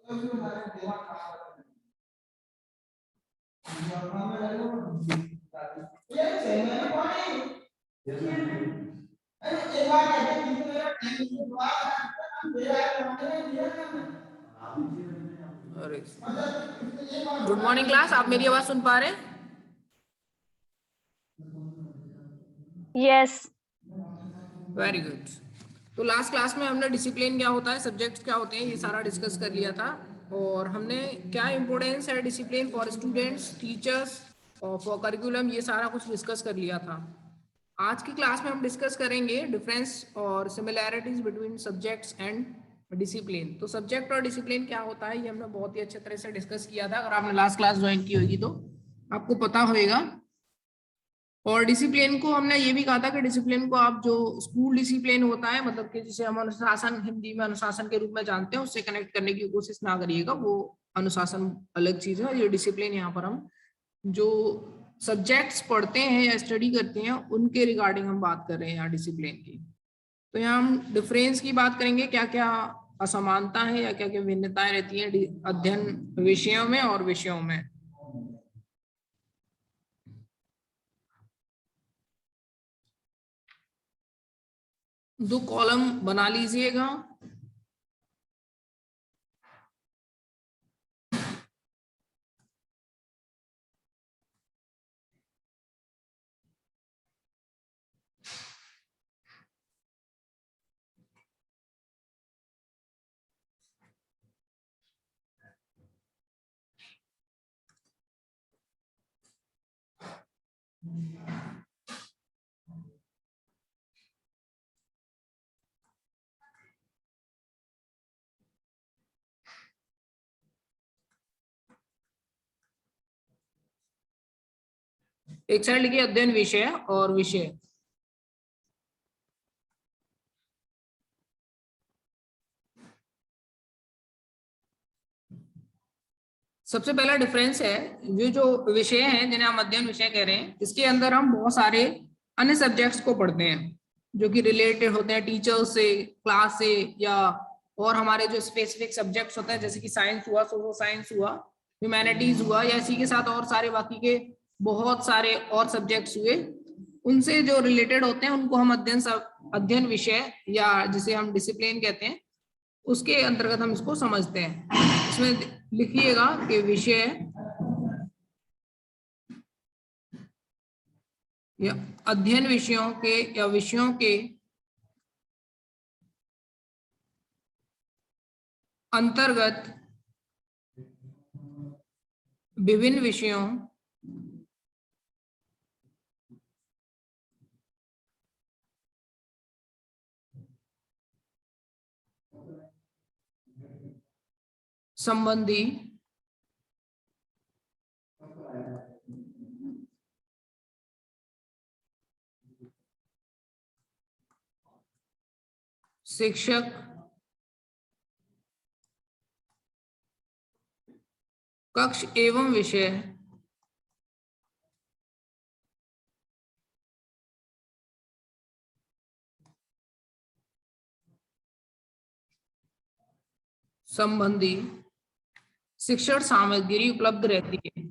Good morning class, आप मेरी आवाज सुन पा रहे हैं? यस। Very good. तो लास्ट क्लास में हमने डिसिप्लिन क्या होता है, सब्जेक्ट्स क्या होते हैं, ये सारा डिस्कस कर लिया था। और हमने क्या इंपॉर्टेंस है डिसिप्लिन फॉर स्टूडेंट्स, टीचर्स और फॉर करिकुलम, ये सारा कुछ डिस्कस कर लिया था। आज की क्लास में हम डिस्कस करेंगे डिफरेंस और similarities between subjects and discipline. तो सब्जेक्ट और डिसिप्लिन क्या होता है, ये हमने बहुत ही अच्छे तरह से डिस्कस किया था। अगर आपने लास्ट क्लास ज्वाइन की होगी तो आपको पता होगा। और डिसिप्लिन को हमने ये भी कहा था कि डिसिप्लिन को आप जो स्कूल डिसिप्लिन होता है, मतलब कि जिसे हम अनुशासन, हिंदी में अनुशासन के रूप में जानते हैं, उससे कनेक्ट करने की कोशिश ना करिएगा। वो अनुशासन अलग चीज है, ये डिसिप्लिन यहाँ पर हम जो सब्जेक्ट्स पढ़ते हैं या स्टडी करते हैं उनके रिगार्डिंग हम बात कर रहे हैं यहाँ डिसिप्लिन की। तो यहाँ हम डिफरेंस की बात करेंगे, क्या क्या असमानता है या क्या क्या भिन्नताएं रहती हैं अध्ययन विषयों में और विषयों में। दो कॉलम बना लीजिएगा। एक साइड लिखिए अध्ययन विषय और विषय। सबसे पहला डिफरेंस है, ये जो विषय हैं जिन्हें हम अध्ययन विषय कह रहे हैं, इसके अंदर हम बहुत सारे अन्य सब्जेक्ट्स को पढ़ते हैं जो कि रिलेटेड होते हैं टीचर्स से, क्लास से, या और हमारे जो स्पेसिफिक सब्जेक्ट्स होते हैं जैसे कि साइंस हुआ, सोशल साइंस हुआ, ह्यूमैनिटीज हुआ, या इसी के साथ और सारे बाकी के बहुत सारे और सब्जेक्ट्स हुए, उनसे जो रिलेटेड होते हैं उनको हम अध्ययन विषय या जिसे हम डिसिप्लिन कहते हैं उसके अंतर्गत हम इसको समझते हैं। इसमें लिखिएगा कि विषय या अध्ययन विषयों के या विषयों के अंतर्गत विभिन्न विषयों संबंधी शिक्षक, कक्ष एवं विषय संबंधी शिक्षण सामग्री उपलब्ध रहती है।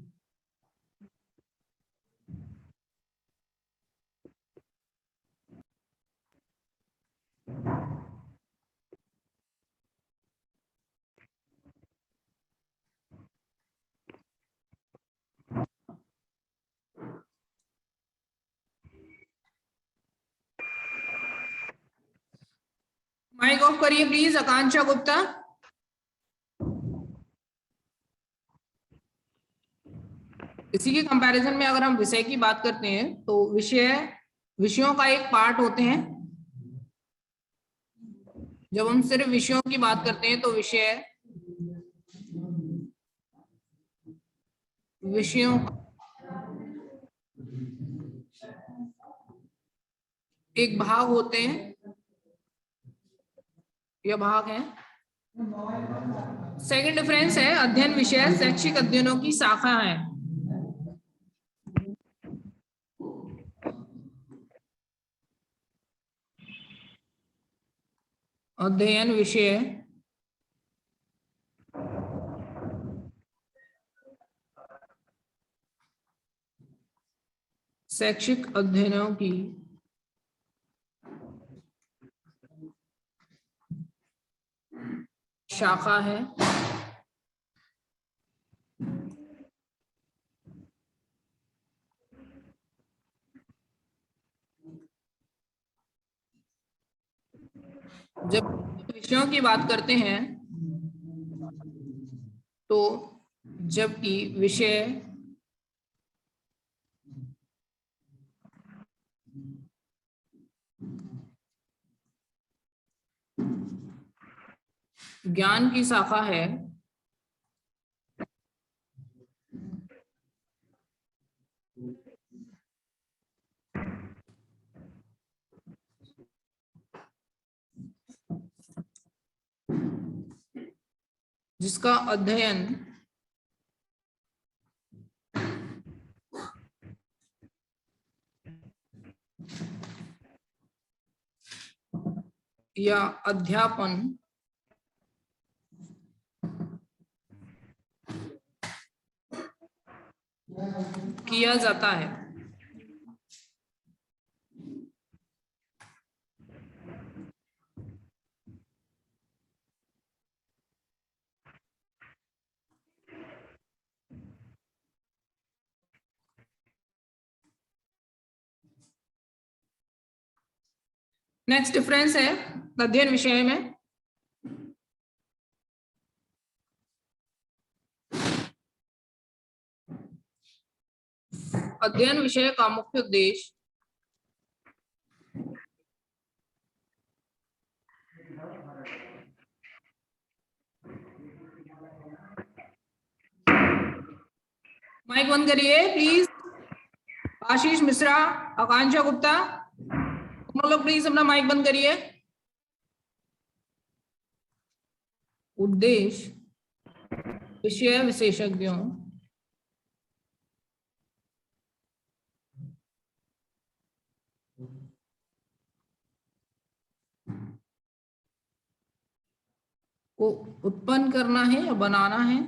माइक ऑफ करिए प्लीज आकांक्षा गुप्ता। इसी के कंपैरिजन में अगर हम विषय की बात करते हैं तो विषयों का एक पार्ट होते हैं। जब हम सिर्फ विषयों की बात करते हैं तो विषयों एक भाग होते हैं या भाग है। सेकंड डिफरेंस है अध्ययन विषय शैक्षिक अध्ययनों की शाखा है। अध्ययन विषय शैक्षिक अध्ययनों की शाखा है। जब विषयों की बात करते हैं तो जबकि विषय ज्ञान की शाखा है, जिसका अध्ययन या अध्यापन किया जाता है। नेक्स्ट डिफरेंस है अध्ययन विषय में। अध्ययन विषय का मुख्य उद्देश्य माइक बंद करिए प्लीज। आशीष मिश्रा, आकांक्षा गुप्ता, तुम लोग प्लीज अपना माइक बंद करिए। उद्देश्य विषय विशेषज्ञों को उत्पन्न करना है या बनाना है।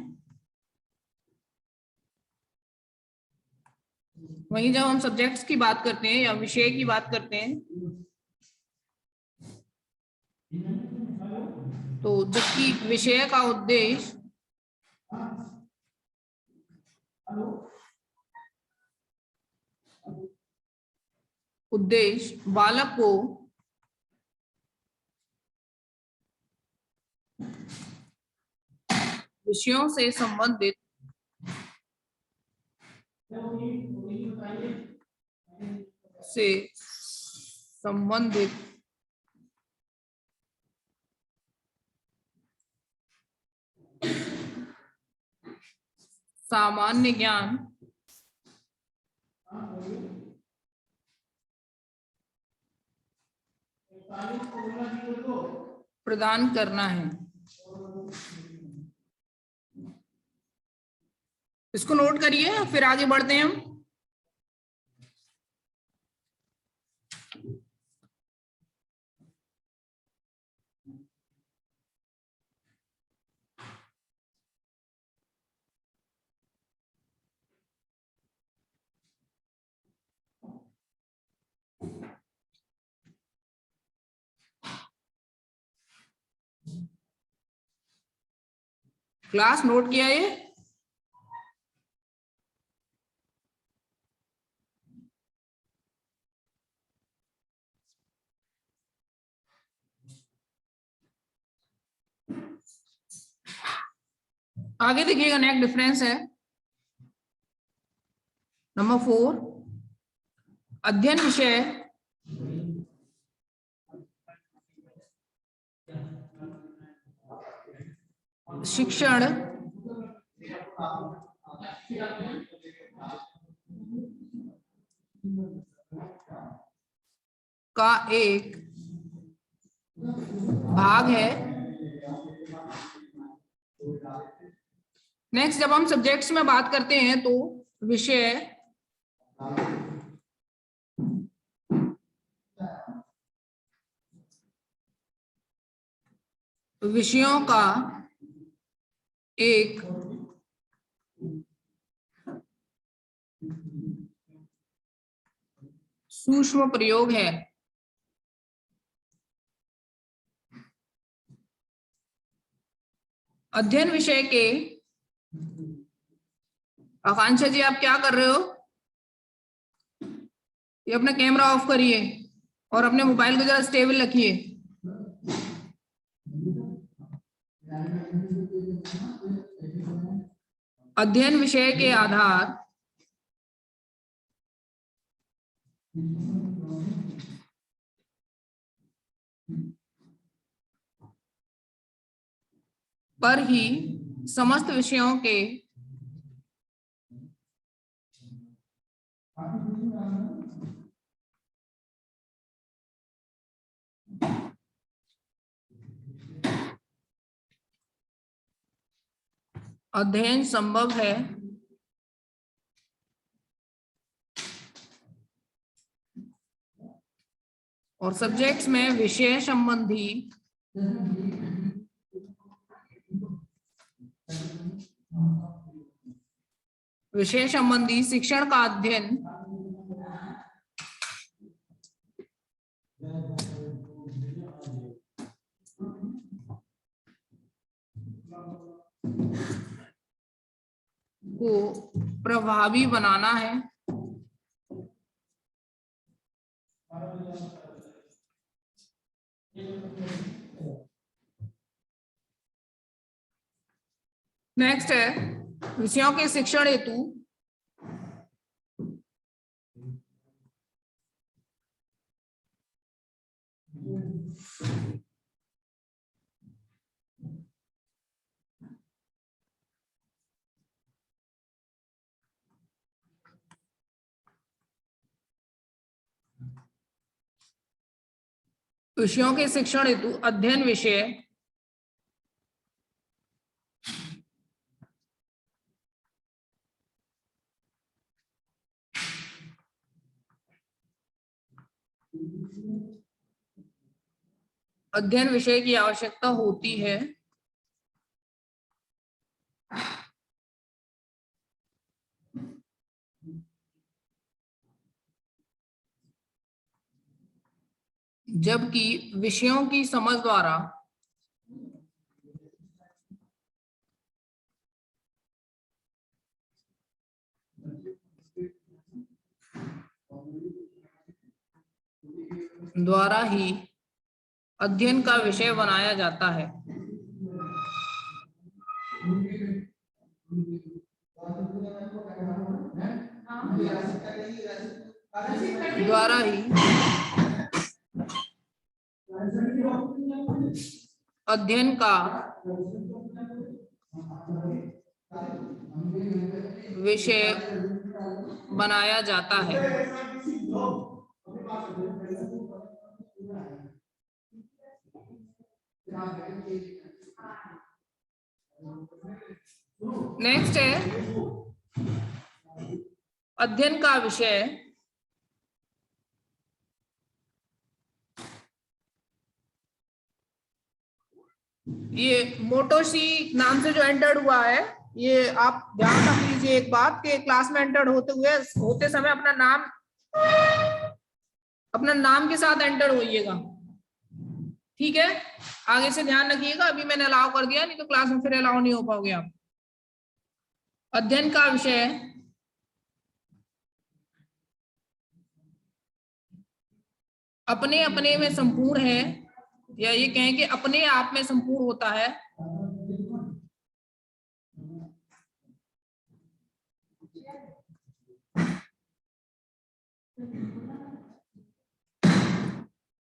वहीं जब हम सब्जेक्ट्स की बात करते हैं या विषय की बात करते हैं तो जबकि विषय का उद्देश्य बालक को विषयों से संबंधित सामान्य ज्ञान प्रदान करना है। इसको नोट करिए, फिर आगे बढ़ते हैं हम। क्लास नोट किया ये? आगे देखिएगा, नेक्स्ट डिफरेंस है नंबर 4। अध्ययन विषय शिक्षण का एक भाग है। नेक्स्ट जब हम सब्जेक्ट्स में बात करते हैं तो विषय विषयों का एक सूक्ष्म प्रयोग है। अध्ययन विषय के, आकांक्षा जी आप क्या कर रहे हो? ये अपना कैमरा ऑफ करिए और अपने मोबाइल को जरा स्टेबल रखिए। अध्ययन विषय के आधार पर ही समस्त विषयों के अध्ययन संभव है। और सब्जेक्ट्स में विषय संबंधी शिक्षण का अध्ययन को प्रभावी बनाना है। नेक्स्ट है विषयों के शिक्षण हेतु अध्ययन विषय की आवश्यकता होती है। जबकि विषयों की समझ द्वारा ही अध्ययन का विषय बनाया जाता है। अध्ययन का विषय बनाया जाता है। नेक्स्ट है अध्ययन का विषय ये मोटोशी नाम से जो एंटर्ड हुआ है, ये आप ध्यान रख लीजिए एक बात के क्लास में एंटर्ड होते समय अपना नाम के साथ एंटर होइएगा, ठीक है? आगे से ध्यान रखिएगा। अभी मैंने अलाउ कर दिया, नहीं तो क्लास में फिर अलाउ नहीं हो पाओगे आप। अध्ययन का विषय अपने अपने में संपूर्ण है, या ये कहें कि अपने आप में संपूर्ण होता है।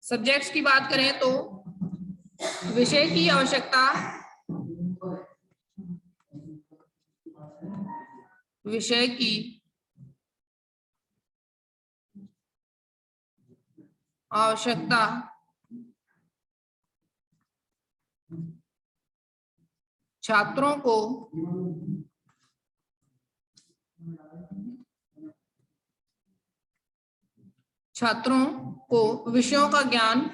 सब्जेक्ट्स की बात करें तो विषय की आवश्यकता छात्रों को विषयों का ज्ञान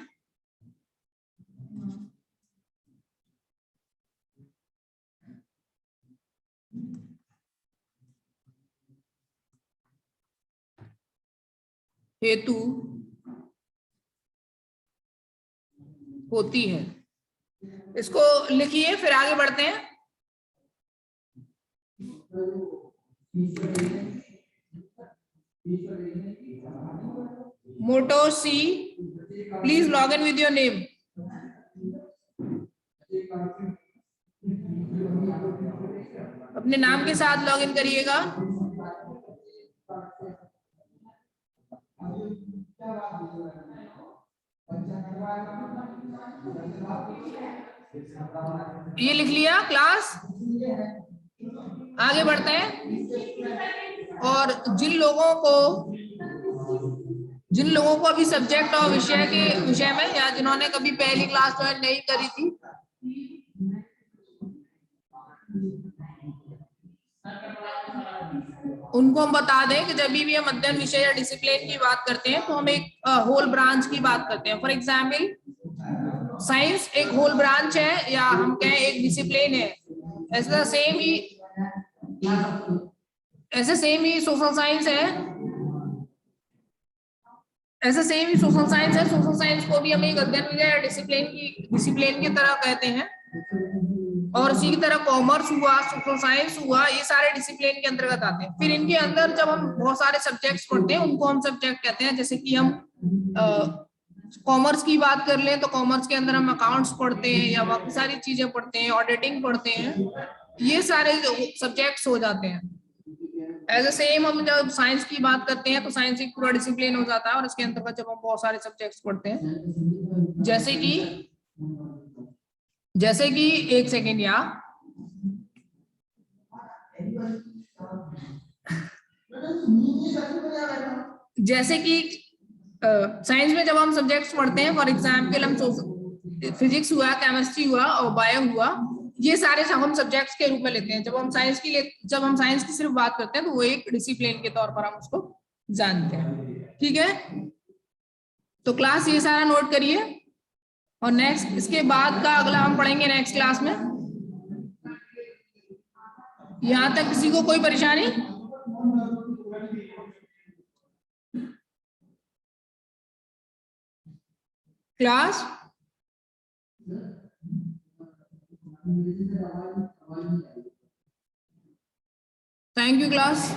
हेतु होती है। इसको लिखिए, फिर आगे बढ़ते हैं। Moto C, please log in with your name. अपने नाम के साथ लॉग इन करिएगा। ये लिख लिया क्लास? आगे बढ़ते हैं। और जिन लोगों को अभी सब्जेक्ट और विषय में, या जिन्होंने कभी पहली क्लास ज्वाइन नहीं करी थी, उनको हम बता दें कि जब भी हम अध्ययन विषय या डिसिप्लिन की बात करते हैं तो हम एक होल ब्रांच की बात करते हैं। फॉर एग्जाम्पल, साइंस एक होल ब्रांच है, या हम कहें एक डिसिप्लिन है। ऐसा सेम ही सोशल साइंस है। सोशल साइंस को भी हम एक अध्ययन विषय या डिसिप्लिन की तरह कहते हैं। और इसी की तरह कॉमर्स हुआ, सोशल साइंस हुआ, ये सारे डिसिप्लिन के अंतर्गत आते हैं। फिर इनके अंदर जब हम बहुत सारे सब्जेक्ट्स पढ़ते हैं, उनको हम सब्जेक्ट कहते हैं। जैसे कि हम कॉमर्स की बात कर लें तो कॉमर्स के अंदर हम अकाउंट्स पढ़ते हैं, या बाकी सारी चीजें पढ़ते हैं, ऑडिटिंग पढ़ते हैं। ये सारे सब्जेक्ट्स हो जाते हैं। ऐसे सेम हम जब साइंस की बात करते हैं तो साइंस एक पूरा डिसिप्लिन हो जाता है, और इसके अंतर्गत जब हम बहुत सारे सब्जेक्ट्स पढ़ते हैं, जैसे कि एक सेकेंड, या जैसे कि साइंस में जब हम सब्जेक्ट्स पढ़ते हैं, फॉर एग्जाम्पल हम फिजिक्स हुआ, केमिस्ट्री हुआ और बायो हुआ, ये सारे हम सब्जेक्ट्स के रूप में लेते हैं। जब हम साइंस की सिर्फ बात करते हैं तो वो एक डिसिप्लिन के तौर पर हम उसको जानते हैं। ठीक है, तो क्लास ये सारा नोट करिए। और नेक्स्ट, इसके बाद का अगला हम पढ़ेंगे नेक्स्ट क्लास में। यहां तक किसी को कोई परेशानी? Class, thank you class.